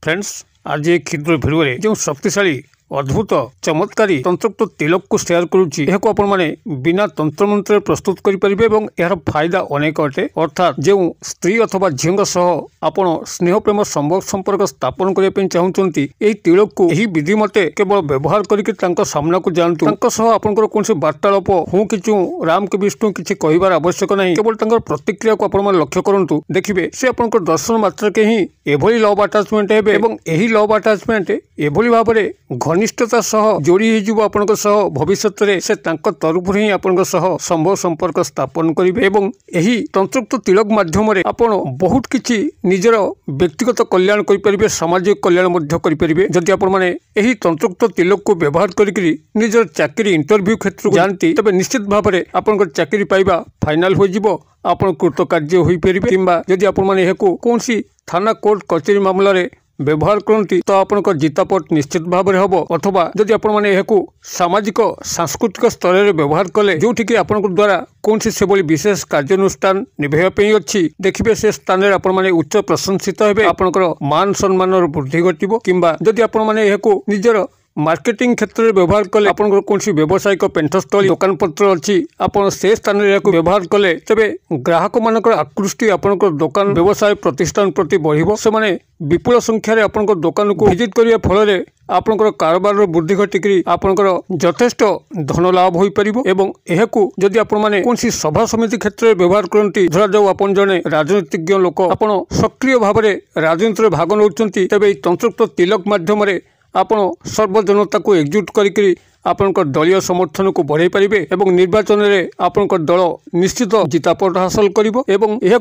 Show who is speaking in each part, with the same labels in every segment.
Speaker 1: Friends आज एक क्षुद्र भिडियो जो शक्तिशाली अद्भुत चमत्कारी तंत्रोक्त तिलक को शेयर करुच्ची बिना तंत्र मंत्र प्रस्तुत करें यार फायदा अनेक अटे अर्थात जो स्त्री अथवा झील आपण स्नेह प्रेम संपर्क स्थापन करने चाहते यही तिलक को यही विधि मते केवल व्यवहार करके सामना को जानतु आपंकर कौन वार्तालाप हूँ किचु राम के विष्णु किसी कहबार आवश्यक नहीं केवल प्रतिक्रिया को आप लक्ष्य करूँ देखिए से आप दर्शन मात्र के ही एभली लव अटाचमेंट है लव अटाचमेंट एभली भाव में घनिष्ठता सह जोड़ी आपण भविष्य में से तरफ ही आपण संभव संपर्क स्थापन करेंगे यही तंत्रोक्त तिलक माध्यम आपण बहुत किसी निजर व्यक्तिगत कल्याण करेंगे सामाजिक कल्याण करेंगे जदि आपण तंत्रोक्त तिलक को व्यवहार करके निजर चाकरी इंटरव्यू क्षेत्र को जानती तबे निश्चित भाव में आपण चाकरी पाइबा फाइनाल हो आपण कृतकार्य हो पारे किंबा जदि आपण कौन थाना कोर्ट कचेरी मामलें व्यवहार करती तो आपण जितापट निश्चित भाव में हम अथवा जदि आपण सामाजिक सांस्कृतिक स्तर में व्यवहार कले जो आपण द्वारा कौन से विशेष कार्यानुष्ठान निभाई अच्छी देखिए से स्थान में आपण उच्च प्रशंसित हे आपंकर मान सम्मान वृद्धि घटो किंबा जदि आपण निजर मार्केटिंग क्षेत्र में व्यवहार कले आपंकर कौन व्यावसायिक पेंठस्थली दुकान पत्र अच्छी आपण से स्थान में व्यवहार कले तेबे ग्राहक मानकर आकृष्टि आपंकर दुकान व्यवसाय प्रतिष्ठान प्रति बढ़िबो से माने विपुल संख्यार आपंकर दुकान को विजिट करने फल आपंकर कारोबार वृद्धि घटिकी आपंकर यथेष्ट धन लाभ हो पारिबो एवं एहाकू जदि आपण माने कौन सभा समिति क्षेत्र में व्यवहार करती धरा जाऊ आपण जने राजनीतिज्ञ लोक आपण सक्रिय भाव में राजनीति में भाग नौचंती तेबे तंत्रोक्त तिलक माध्यम आपण सर्वजनता को एकजुट करी आपंकर दलीय समर्थन को बढ़ाई पारे और निर्वाचन में आपंकर दल निश्चित जितापट हासिल कर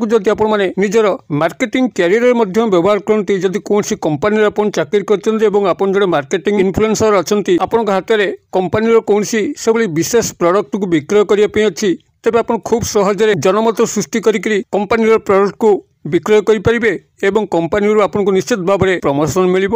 Speaker 1: जदि आपण निजर मार्केटिंग कैरियर में व्यवहार करती जदि कौन कंपानी आप चाकरी कर जड़े मार्केटिंग इन्फ्लुएंसर अच्छा आपण हाथ में कंपानी कौन से विशेष प्रोडक्ट को विक्रय करने अच्छी तेज आप खूब सहजरे जनमत सृष्टि करी कंपानी प्रोडक्ट को विक्रय करेंगे और कंपानी आपको निश्चित भाव में प्रमोशन मिल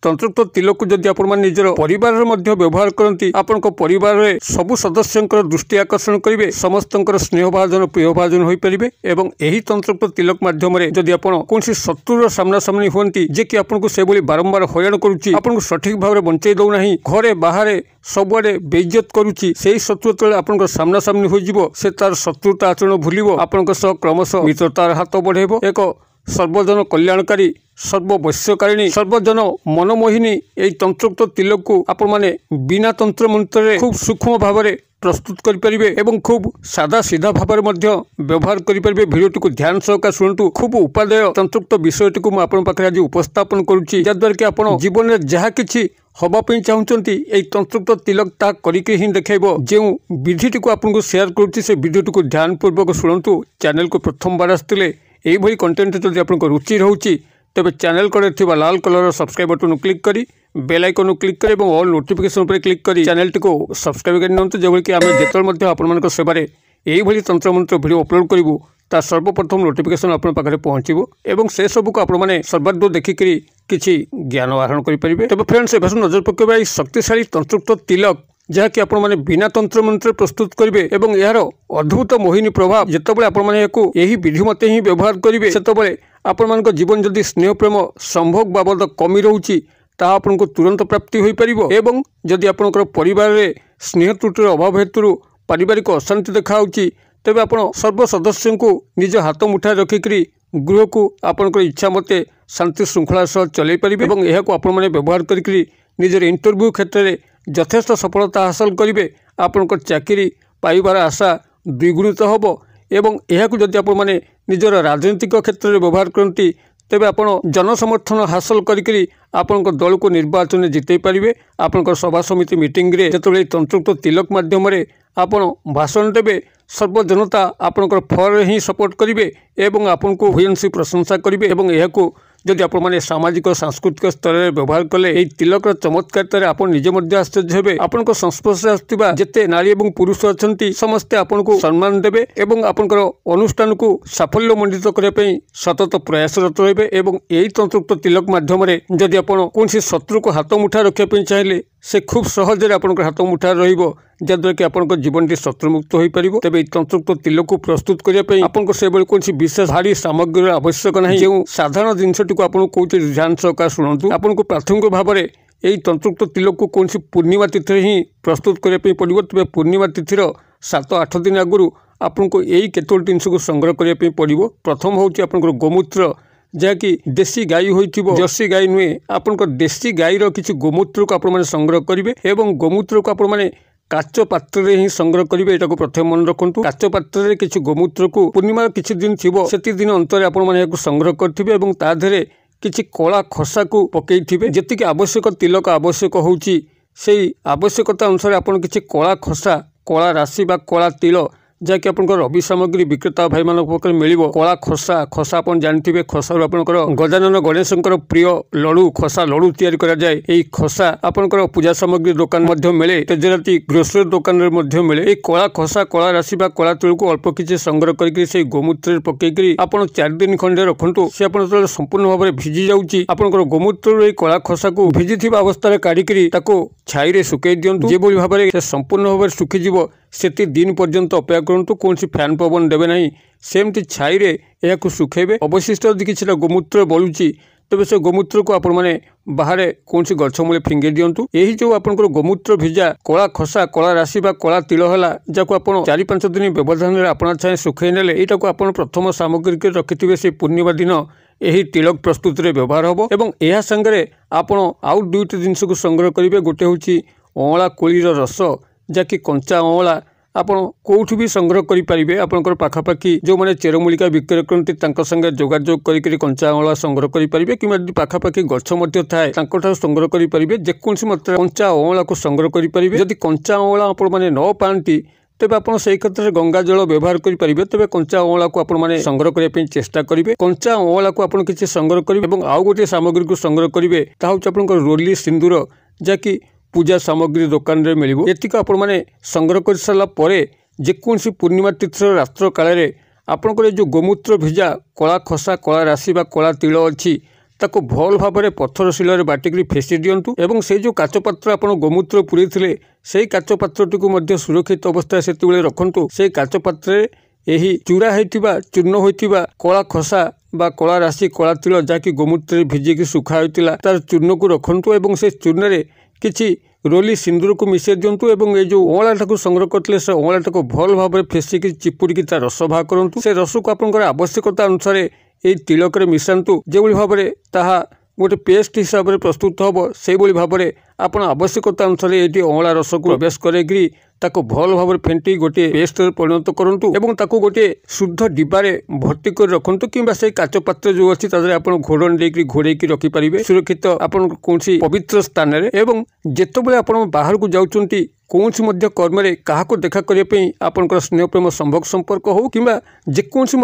Speaker 1: तंत्रोक्त तिलक को जदि आपण निजर परिवार व्यवहार करती आपण परिवार में सबु सदस्य दृष्टि आकर्षण करेंगे समस्त स्नेह भाजन प्रिय भाजन हो पारे और यही तंत्रोक्त तिलक माध्यम जदि आपण कौन शत्रुर सामना सामनी होती जे कि आपको से बारंबार हईराण करुच्ची आपको सठिक भाव में बंचाई दौना घरे बाहर सबुआड़े बेइज्जत करुच्ची से शत्रु तले आपन सामना सामनी हो से तार शत्रुता आचरण भूलिबो आपन क्रमश मित्रतार हाथ बढ़ेबो एक सर्वजन कल्याणकारी सर्ववश्यकारिणी सर्वजन मनमोहिनी यही तंत्रोक्त तिलक को आपण माने बिना तंत्र मंत्र खूब सूक्ष्म भाव में प्रस्तुत करें खूब सादा सीधा भाव में व्यवहार करेंगे भिडियोटी को ध्यान सहकार शुणु खूब उपादेय तंत्रोक्त विषयटी को मुझे आज उपस्थापन करुच्ची जद्वारा कि आप जीवन में जहाँ किसी हवाई चाहते यही तंत्रोक्त तिलक ता करके ही देखो जो विधिटी को आपको शेयर करुच्ची से भिडियोटी को ध्यानपूर्वक शुणु चैनल को प्रथम बार आसते यही कंटेंट जब आप रुचि रोचे तेज चैनल कड़े थी लाल कलर सब्सक्राइब बटन क्लिक करी बेल आइकन क्लिक करें और ऑल नोटिफिकेशन पर क्लिक करी चैनल टी को सब्सक्राइब कर जो कि आम जिते आपण सेवार यही तंत्र मंत्र वीडियो अपलोड करूँ ता सर्वप्रथम नोटिफिकेशन आप पहुँचो और से सबू को आपने सर्वाध देखिकी किसी ज्ञान आहरण करेंगे तेज फ्रेंड्स ए नजर पकड़ा शक्तिशाली तंत्रोक्त तिलक जहाँकि आपण बिना तंत्र मंत्र प्रस्तुत करेंगे और यार अद्भुत मोहिनी प्रभाव जितेबाला आपण यही विधि मत ही व्यवहार करेंगे से आपण जीवन जदि स्नेह प्रेम संभोग बाबद कमी रोचे ता आपको तुरंत प्राप्ति हो पार एवं जदि आपंकर परिवार में स्नेह त्रुटिर अभाव हेतु पारिवारिक अशांति देखा तेज आप सर्व सदस्य को निज हाथ मुठा रखिकी गृह को आपंकर इच्छा मते शांति श्रृंखला सह चल पारे और यह व्यवहार करके निजर इंटरव्यू क्षेत्र में यथेष्ट सफलता हासिल करेंगे आपंकर चाकरी पाइबार आशा द्विगुणित हम एवं यह जदि आप निजर राजनीतिक क्षेत्र में व्यवहार करती तेज आप जनसमर्थन हासिल करके आपण दल को निर्वाचन में जितई पारे आपंकर सभा समिति मीटिंग रे जो तंत्रोक्त तिलक माध्यम आपण भाषण देवे सर्वजनता आपंकर फल ही सपोर्ट करेंगे और आपन को भूयसी प्रशंसा करेंगे और यह जदि आप सामाजिक सांस्कृतिक स्तर में व्यवहार कले यही तिलकर चमत्कार आप निजे आश्चर्य हेबे आपण संस्पर्श आसुवा जेते नारी और पुरुष अच्छा समस्ते आपन को सम्मान देवे और आपंकर अनुष्ठान को साफल्य मंडित करने सतत प्रयासरत रहे यही तंत्रोक्त तिलक माध्यम जदि आप कौन शत्रु को हाथ मुठा रखापी चाहिए से खूब सहजरे आपंकर हाथ मुठा रद्वारा कि आप जीवन टी शत्रुमुक्त हो पार। तेज तंत्रयुक्त तिल को प्रस्तुत करने आपको से कौन विशेष भारी सामग्री आवश्यक ना जो साधारण जिनटी को आपको कौन ध्यान सहकार शुणु। आपको प्राथमिक भाव में यही तंत्रयुक्त तिल को कौन पूर्णिमा तिथि ही प्रस्तुत करने पड़ो। तेज पूर्णिमा तिथि 7-8 दिन आगु आपको यही केतोटी जिनस को संग्रह करने पड़ो। प्रथम हूँ आपंकर गोमूत्र जहाँकि देशी गाई हो जर्सी गाई नुहे आपंकर देशी गाईर किसी गोमूत्र को आप संग्रह करेंगे और गोमूत्र को आप काच पात्र ही संग्रह करेंगे। यहाँ प्रथम मन रखु काच पात्र किसी गोमूत्र को पूर्णिमा किसी दिन थी से दिन अंतर आप संग्रह करेंगे और तादेह किसी कला खसा को पकई जी आवश्यक तिलक आवश्यक होची से आवश्यकता अनुसार आप किसी कला खसा कला राशि बा कला तिल जहाँकि आप रवि सामग्री विक्रेता भाई मान पाखे मिल कला खसा खसा आप जानते खसार आपंकर गजानन गणेश प्रिय लड़ू खसा लड़ू तैयारी करा जाए। यही खसा आपंकर पूजा सामग्री दुकान मिले तेजराती ग्रोसरी दुकान मिले। ये कला खसा कला राशि बा कला तिल को अल्प किसी संग्रह करके गोमूत्र पकईकरी आप 4 दिन खंडे रखु सी आप संपूर्ण भाव में भिजी जाऊँगी। आपंकर गोमूत्र कला खसा को भिजी अवस्था काढ़ी छाई रे सुकई दिंतु जो भाव में संपूर्ण भाव में सुखीज से दिन पर्यंत अपेक्षा करूँ कौन फैन पवन देवे ना सेमती छाई रे यह सुखेबे। अवशिष्ट यदि किसी गोमूत्र बलुची तेज से गोमूत्र को आपण मैंने बाहर कौन गछ मूले फिंगे दिंतु। यही जो आपंकर गोमूत्र भिजा कला खसा कला राशि बा कला तिल है जहाँ आप 4-5 दिन व्यवधान में आपना छाए सुखई ने यहाँ को आप प्रथम सामग्री रखिथे से पूर्णिमा दिन यही तिलक प्रस्तुति में व्यवहार हम और यह सांगे आप आउ 2टी जिनस को संग्रह करेंगे। गोटे हूँ अँला कोलीर रस जहाँकि कंचा अँला आपण कौट भी संग्रह करेंगे। आपंकर पाखापाखि जो मैंने चेरमूलिका बिक्री करती संगे जोगाजोग करके कंचा अँला संग्रह करेंगे कि पाखापाखि गछ थाए संग्रह करेंगे। जेकोसी मात्रा कंचा अँला को संग्रह करेंगे। जदि कंचा अँला आपण मैंने न पाती तेज आप क्षेत्र में गंगा जल व्यवहार करेंगे। तेज कंचा अँला को आपने संग्रह करने चेष्टा करेंगे। कंचा अँला को आप किसी संग्रह करेंगे। आउ गोटे सामग्री को संग्रह करेंगे ता हूँ आपंकर रोली सिंदूर जहाँकि पूजा सामग्री दुकान रे मिलिबो। एतिक आपण माने संग्रह कर सारा परे जेकोसी पूर्णिमा तिथि रात्र काल आपंकर जो गोमूत्र भिजा कला खसा कला राशि बा कला तिल अच्छी ताको भल भाव में पत्थर शिल बाटिकी फेसी दिंतु और से जो काच पात्र आप गोमूत्र पूरी से काच पात्रटी को सुरक्षित अवस्था से रखु। से काच पात्र यही चूड़ा होता चूर्ण होता कला खसा बा कला राशि कला तिल जहाँकि गोमूत्र भिजिकी सुखा होता तार चूर्ण को रखु और से चूर्ण रे किछि रोली सिंदूर को मिसई दिंतु और ये जो अँला को संग्रह करते से अँला को भल भाव में फेसिकी चिपुड़ी तार रस बाहर करूँ। से रस को आपंकर आवश्यकता अनुसार ये तिलक मिसातु जो भाव में ताहा गोटे पेस्ट हिसाब से प्रस्तुत हम से भाव में आप आवश्यकता अनुसार ये अँला रस को प्रवेश करेगी ताको भल भाव में फेंटी गोटे पेस्ट परिणत करूँ और गोटे शुद्ध डिबारे भर्ती कर रखु कि काच पात्र जो अच्छी आप घोड़न देकर घोड़े रखिपारे सुरक्षित आप कौन पवित्र स्थान में। जितेबाला आप बाहर को जाऊँगी कौन कर्म क्या देखा करने आपंकर स्नेह प्रेम संभोग संपर्क हो कि जेकोसी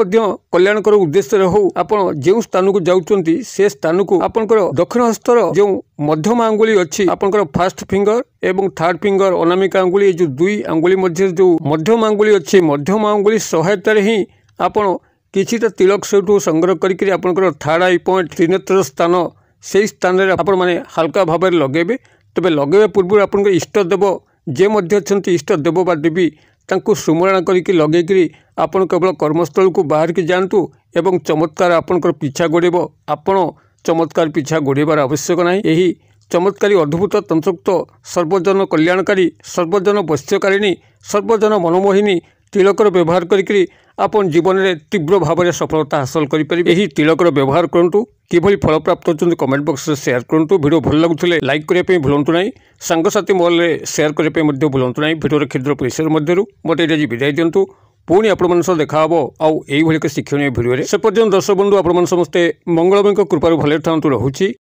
Speaker 1: कल्याणकर उद्देश्य हो आप जो स्थान को जाऊँगी से स्थान को आपंकर दक्षिण हस्तर जो मध्यम आंगुली अच्छी आपंकर फास्ट फिंगर एवं थर्ड फिंगर अनामिका आंगुली जो 2 आंगुली मध्य जो मध्यम आंगुली अच्छी मध्यम आंगुली सहायता ही आपड़ किछिटा तिलक से संग्रह करके आपंकर थर्ड आई पॉइंट त्रिनेत्र स्थान से स्थान में आपण मैंने हल्का भाव में लगेबे। तेज लगेवा पूर्व आपंकर इष्टदेव जे मध्य अच्छी इष्टदेव बा देवी तांको सुमरणा करके लगेकरी आपण केवल कर्मस्थल को बाहर की जातु एवं चमत्कार आपंकर पीछा गोड़ेब। आपण चमत्कार पीछा गोड़ेबार आवश्यक ना। यही चमत्कारी अद्भुत तंत्रयुक्त सर्वजन कल्याणकारी सर्वजन वश्यकारिणी सर्वजन मनमोहिनी तिलकर व्यवहार करके आपन जीवन में तीव्र भाव में सफलता हासिल करेंगे। यही तिलकर व्यवहार करूँ किभली फल प्राप्त होती कमेंट बॉक्स में शेयर करूँ। वीडियो भल लगुले लाइक करने भूलु ना सांगसाथी मॉल में शेयर करने भूलु ना। वीडियो क्षुद्र परिसर मध्य मत ये विदाय दिंतु पुणी आपण देखा आउ यही शिक्षणीय भिडियो से पर्यंत दर्शक बंधु आपण समस्ते मंगलमय कृपार भले था रहुछि।